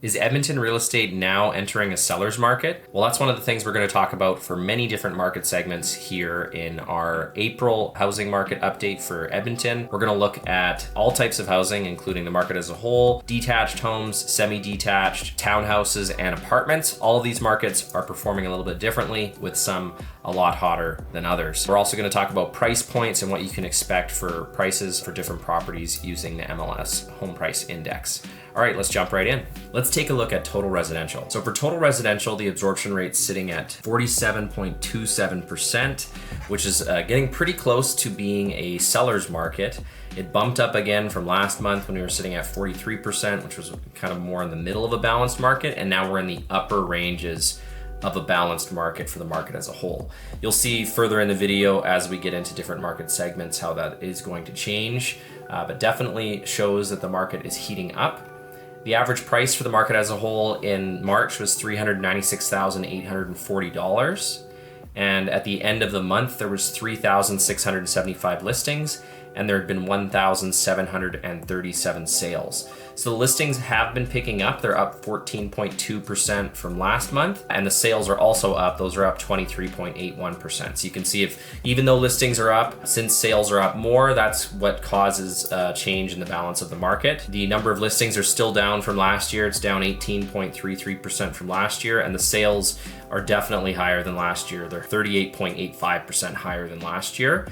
Is Edmonton real estate now entering a seller's market? Well, that's one of the things we're going to talk about for many different market segments here in our April housing market update for Edmonton. We're going to look at all types of housing, including the market as a whole, detached homes, semi-detached, townhouses, and apartments. All of these markets are performing a little bit differently, with some a lot hotter than others. We're also going to talk about price points and what you can expect for prices for different properties using the MLS Home Price Index. All right, let's jump right in. Let's take a look at total residential. So for total residential, the absorption rate's sitting at 47.27%, which is getting pretty close to being a seller's market. It bumped up again from last month when we were sitting at 43%, which was kind of more in the middle of a balanced market, and now we're in the upper ranges of a balanced market for the market as a whole. You'll see further in the video as we get into different market segments how that is going to change, but definitely shows that the market is heating up. The average price for the market as a whole in March was $396,840. And at the end of the month, there was 3,675 listings, and there had been 1,737 sales. So the listings have been picking up. They're up 14.2% from last month, and the sales are also up. Those are up 23.81%. So you can see, if even though listings are up, since sales are up more, that's what causes a change in the balance of the market. The number of listings are still down from last year. It's down 18.33% from last year, and the sales are definitely higher than last year. They're 38.85% higher than last year.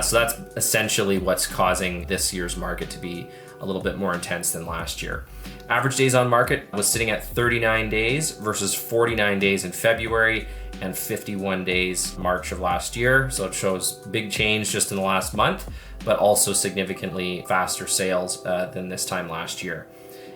So that's essentially what's causing this year's market to be a little bit more intense than last year. Average days on market was sitting at 39 days versus 49 days in February and 51 days March of last year. So it shows big change just in the last month, but also significantly faster sales than this time last year.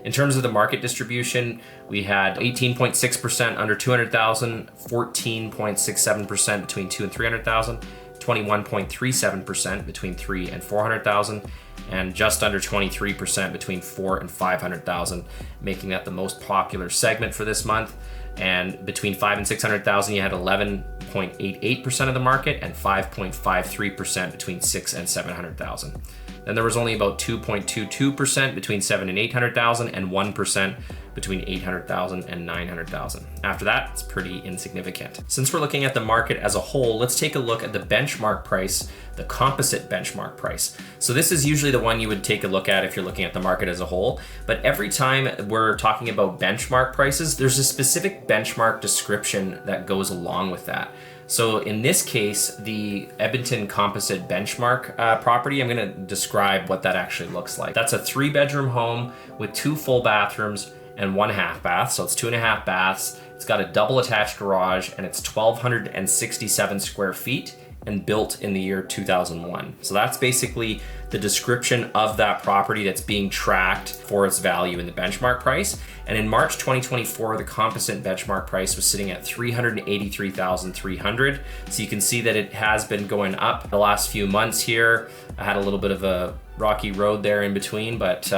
In terms of the market distribution, we had 18.6% under 200,000, 14.67% between 2 and 300,000, 21.37% between 3 and 400,000, and just under 23% between 4 and 500,000, making that the most popular segment for this month. And between 5 and 600,000, you had 11.88% of the market, and 5.53% between 6 and 700,000. Then there was only about 2.22% between 7 and 800,000, and 1% between 800,000 and 900,000. After that, it's pretty insignificant. Since we're looking at the market as a whole, let's take a look at the benchmark price, the composite benchmark price. So this is usually the one you would take a look at if you're looking at the market as a whole, but every time we're talking about benchmark prices, there's a specific benchmark description that goes along with that. So in this case, the Edmonton composite benchmark property, I'm gonna describe what that actually looks like. That's a 3-bedroom home with 2 full bathrooms and 1 half bath. So it's 2.5 baths. It's got a double attached garage, and it's 1,267 square feet and built in the year 2001. So that's basically the description of that property that's being tracked for its value in the benchmark price. And in March 2024, the composite benchmark price was sitting at $383,300. So you can see that it has been going up the last few months here. I had a little bit of a rocky road there in between, but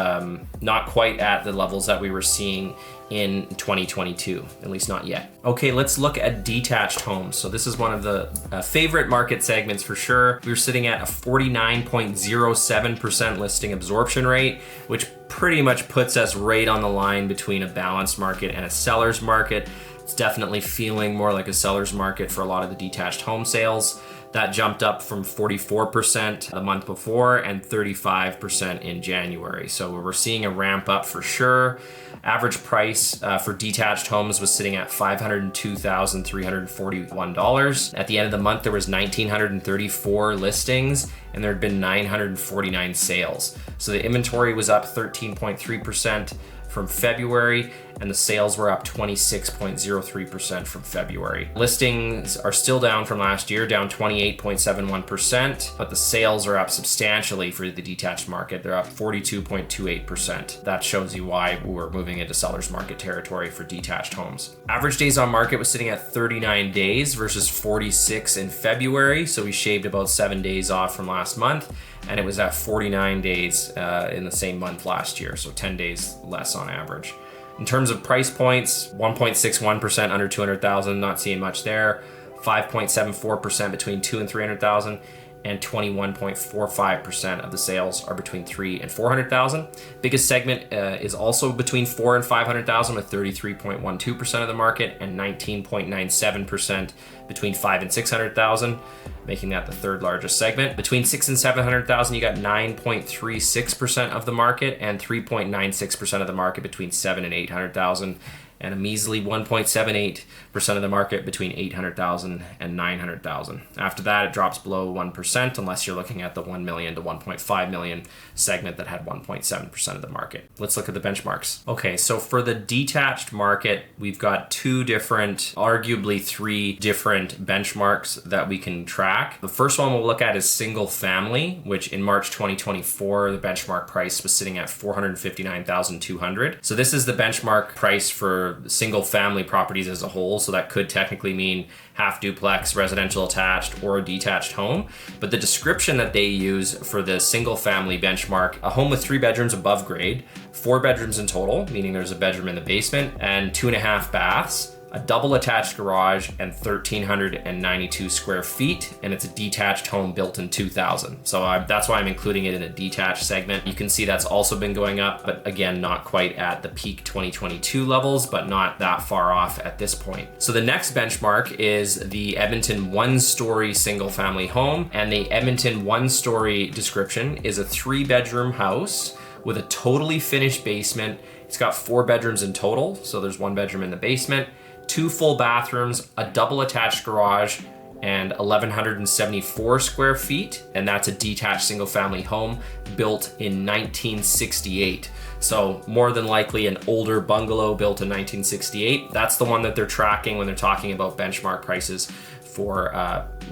not quite at the levels that we were seeing in 2022, at least not yet. Okay, let's look at detached homes. So this is one of the favorite market segments for sure. We're sitting at a 49.07% listing absorption rate, which pretty much puts us right on the line between a balanced market and a seller's market. It's definitely feeling more like a seller's market for a lot of the detached home sales. That jumped up from 44% the month before and 35% in January. So we're seeing a ramp up for sure. Average price for detached homes was sitting at $502,341. At the end of the month, there was 1,934 listings, and there had been 949 sales. So the inventory was up 13.3% from February, and the sales were up 26.03% from February. Listings are still down from last year, down 28.71%, but the sales are up substantially for the detached market. They're up 42.28%. That shows you why we're moving into seller's market territory for detached homes. Average days on market was sitting at 39 days versus 46 in February, so we shaved about 7 days off from last month, and it was at 49 days in the same month last year, so 10 days less on average. In terms of price points, 1.61% under 200,000, not seeing much there. 5.74% between 2 and 300,000, and 21.45% of the sales are between $300,000 and $400,000. Biggest segment is also between $400,000 and $500,000 with 33.12% of the market and 19.97% between $500,000 and $600,000, making that the third largest segment. Between $600,000 and $700,000, you got 9.36% of the market and 3.96% of the market between $700,000 and $800,000. And a measly 1.78% of the market between $800,000 and $900,000. After that, it drops below 1% unless you're looking at the 1 million to 1.5 million segment that had 1.7% of the market. Let's look at the benchmarks. Okay, so for the detached market, we've got arguably three different benchmarks that we can track. The first one we'll look at is single family, which in March 2024, the benchmark price was sitting at $459,200. So this is the benchmark price for single family properties as a whole. So that could technically mean half duplex, residential attached, or a detached home. But the description that they use for the single family benchmark, a home with 3 bedrooms above grade, 4 bedrooms in total, meaning there's a bedroom in the basement, and 2.5 baths, a double attached garage, and 1,392 square feet, and it's a detached home built in 2000. So that's why I'm including it in a detached segment. You can see that's also been going up, but again, not quite at the peak 2022 levels, but not that far off at this point. So the next benchmark is the Edmonton 1-story single family home, and the Edmonton 1-story description is a 3-bedroom house with a totally finished basement. It's got 4 bedrooms in total, so there's 1 bedroom in the basement, 2 full bathrooms, a double attached garage, and 1,174 square feet. And that's a detached single family home built in 1968. So more than likely an older bungalow built in 1968. That's the one that they're tracking when they're talking about benchmark prices for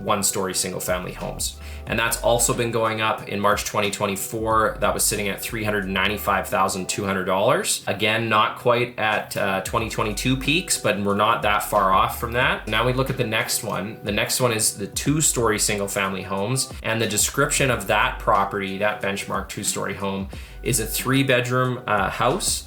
1-story single family homes. And that's also been going up. In March 2024, that was sitting at $395,200. Again, not quite at 2022 peaks, but we're not that far off from that. Now we look at the next one. The next one is the 2-story single family homes. And the description of that property, that benchmark 2-story home, is a 3-bedroom house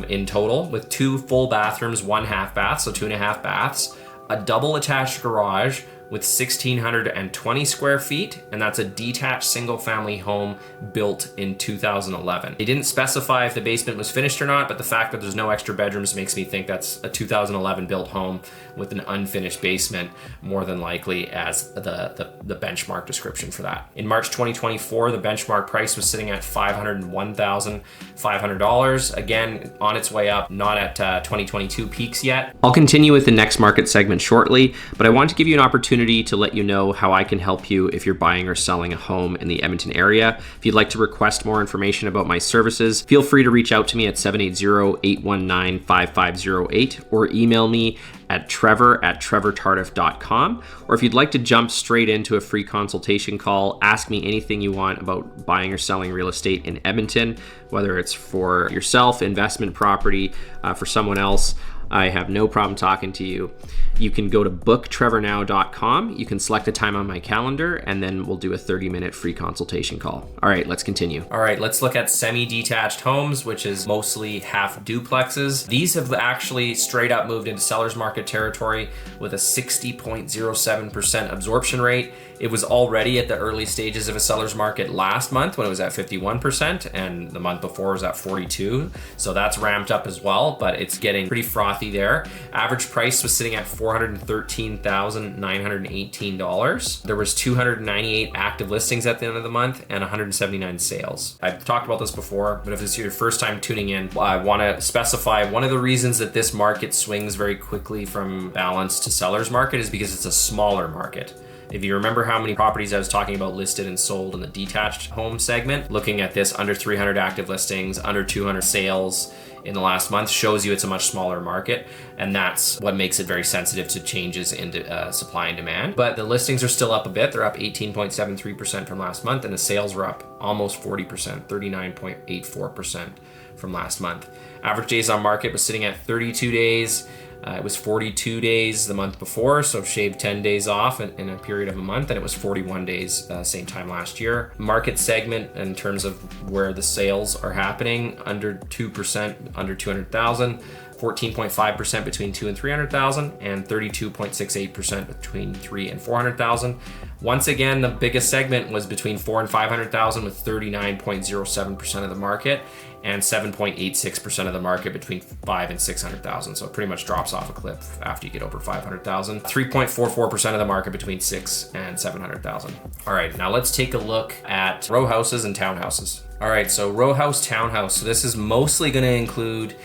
in total with 2 full bathrooms, 1 half bath, so 2.5 baths, a double attached garage with 1,620 square feet, and that's a detached single family home built in 2011. They didn't specify if the basement was finished or not, but the fact that there's no extra bedrooms makes me think that's a 2011 built home with an unfinished basement, more than likely as the benchmark description for that. In March 2024, the benchmark price was sitting at $501,500. Again, on its way up, not at 2022 peaks yet. I'll continue with the next market segment shortly, but I want to give you an opportunity to let you know how I can help you if you're buying or selling a home in the Edmonton area. If you'd like to request more information about my services, feel free to reach out to me at 780-819-5508 or email me at trevor@trevortardif.com. Or if you'd like to jump straight into a free consultation call, ask me anything you want about buying or selling real estate in Edmonton, whether it's for yourself, investment property, for someone else. I have no problem talking to you. You can go to booktrevornow.com. You can select a time on my calendar, and then we'll do a 30-minute free consultation call. All right, let's continue. All right, let's look at semi-detached homes, which is mostly half duplexes. These have actually straight up moved into seller's market territory with a 60.07% absorption rate. It was already at the early stages of a seller's market last month when it was at 51%, and the month before was at 42%. So that's ramped up as well, but it's getting pretty frothy there. Average price was sitting at $413,918. There was 298 active listings at the end of the month and 179 sales. I've talked about this before, but if this is your first time tuning in, I want to specify one of the reasons that this market swings very quickly from balance to seller's market is because it's a smaller market. If you remember how many properties I was talking about listed and sold in the detached home segment, looking at this under 300 active listings, under 200 sales in the last month shows you it's a much smaller market, and that's what makes it very sensitive to changes in supply and demand. But the listings are still up a bit. They're up 18.73% from last month, and the sales were up almost 40%, 39.84% from last month. Average days on market was sitting at 32 days. It was 42 days the month before, so shaved 10 days off in a period of a month, and it was 41 days same time last year. Market segment in terms of where the sales are happening, under 2%, under 200,000. 14.5% between 2 and 300,000, and 32.68% between 3 and 400,000. Once again, the biggest segment was between 4 and 500,000 with 39.07% of the market, and 7.86% of the market between 5 and 600,000. So it pretty much drops off a cliff after you get over 500,000. 3.44% of the market between 6 and 700,000. All right, now let's take a look at row houses and townhouses. All right, so row house, townhouse. So this is mostly going to include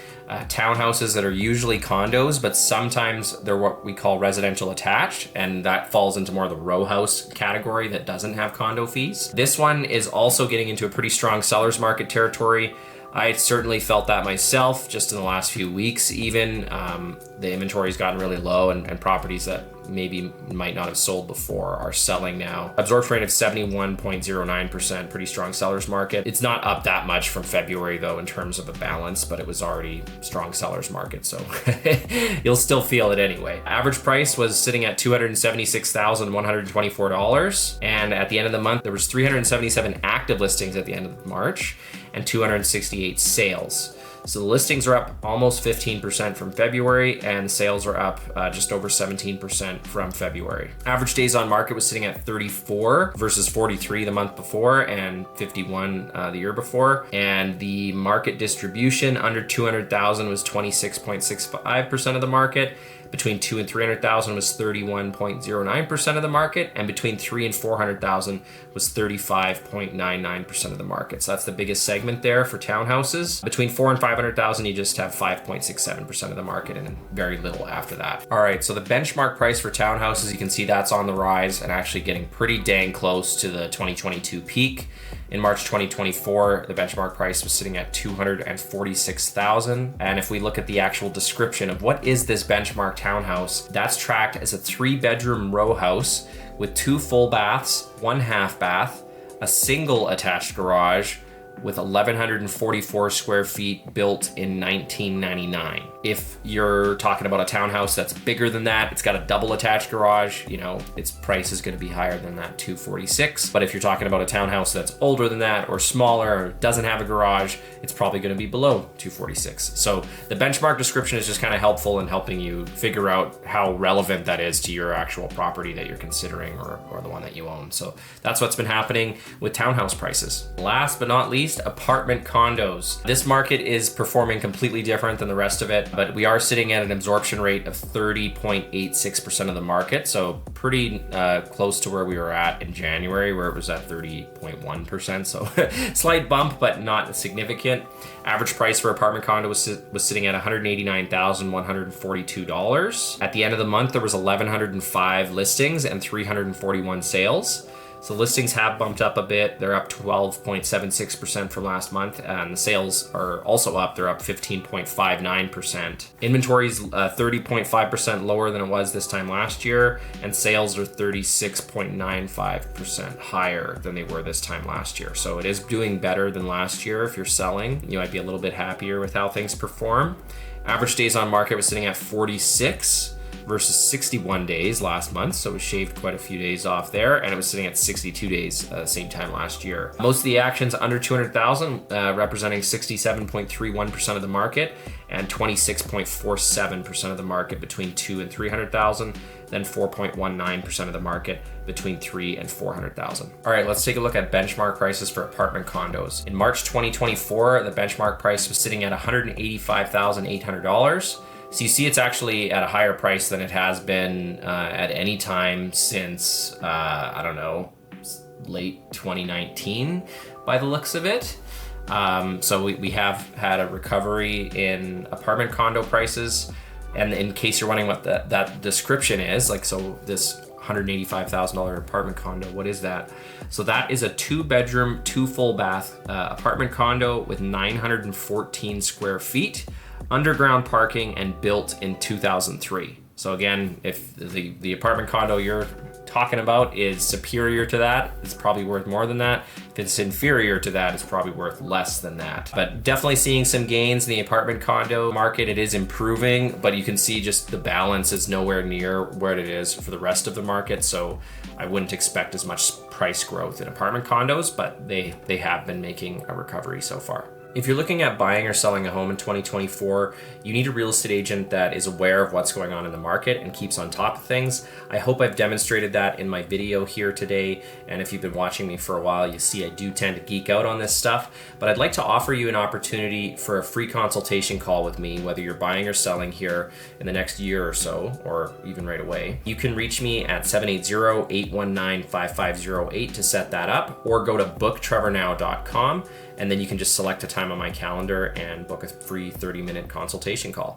townhouses that are usually condos, but sometimes they're what we call residential attached, and that falls into more of the row house category that doesn't have condo fees. This one is also getting into a pretty strong seller's market territory. I certainly felt that myself just in the last few weeks even. The inventory's gotten really low, and properties that maybe might not have sold before are selling now. Absorption rate of 71.09%, pretty strong seller's market. It's not up that much from February though in terms of a balance, but it was already strong seller's market, so you'll still feel it anyway. Average price was sitting at $276,124, and at the end of the month there was 377 active listings at the end of March and 268 sales. So the listings are up almost 15% from February, and sales are up just over 17% from February. Average days on market was sitting at 34 versus 43 the month before and 51 the year before. And the market distribution under 200,000 was 26.65% of the market. Between 2 and 300,000 was 31.09% of the market, and between 3 and 400,000 was 35.99% of the market. So that's the biggest segment there for townhouses. Between 4 and 500,000, you just have 5.67% of the market, and very little after that. All right, so the benchmark price for townhouses, you can see that's on the rise and actually getting pretty dang close to the 2022 peak. In March 2024, the benchmark price was sitting at $246,000. And if we look at the actual description of what is this benchmark townhouse, that's tracked as a 3-bedroom row house with 2 full baths, 1 half bath, a single attached garage with 1,144 square feet, built in 1999. If you're talking about a townhouse that's bigger than that, it's got a double attached garage, you know, its price is going to be higher than that $246. But if you're talking about a townhouse that's older than that or smaller or doesn't have a garage, it's probably going to be below $246. So the benchmark description is just kind of helpful in helping you figure out how relevant that is to your actual property that you're considering, or the one that you own. So that's what's been happening with townhouse prices. Last but not least, apartment condos. This market is performing completely different than the rest of it, but we are sitting at an absorption rate of 30.86% of the market. So pretty close to where we were at in January, where it was at 30.1%. So slight bump, but not significant. Average price for apartment condo was sitting at $189,142. At the end of the month, there was 1,105 listings and 341 sales. So listings have bumped up a bit. They're up 12.76% from last month, and the sales are also up. They're up 15.59%. Inventory's 30.5% lower than it was this time last year, and sales are 36.95% higher than they were this time last year. So it is doing better than last year. If you're selling, you might be a little bit happier with how things perform. Average days on market was sitting at 46 versus 61 days last month, so it shaved quite a few days off there, and it was sitting at 62 days same time last year. Most of the actions under 200,000, representing 67.31% of the market, and 26.47% of the market between 2 and 300,000, then 4.19% of the market between 3 and 400,000. All right, let's take a look at benchmark prices for apartment condos. In March 2024, the benchmark price was sitting at $185,800. So you see it's actually at a higher price than it has been at any time since, I don't know, late 2019 by the looks of it. So we have had a recovery in apartment condo prices. And in case you're wondering what that description is, like, so this $185,000 apartment condo, what is that? So that is a 2-bedroom, 2 full bath apartment condo with 914 square feet, underground parking, and built in 2003. So again, if the apartment condo you're talking about is superior to that, it's probably worth more than that. If it's inferior to that, it's probably worth less than that. But definitely seeing some gains in the apartment condo market. It is improving, but you can see just the balance is nowhere near where it is for the rest of the market. So I wouldn't expect as much price growth in apartment condos, but they have been making a recovery so far. If you're looking at buying or selling a home in 2024, you need a real estate agent that is aware of what's going on in the market and keeps on top of things. I hope I've demonstrated that in my video here today. And if you've been watching me for a while, you see I do tend to geek out on this stuff. But I'd like to offer you an opportunity for a free consultation call with me, whether you're buying or selling here in the next year or so, or even right away. You can reach me at 780-819-5508 to set that up, or go to booktrevornow.com, and then you can just select a time on my calendar and book a free 30-minute consultation call.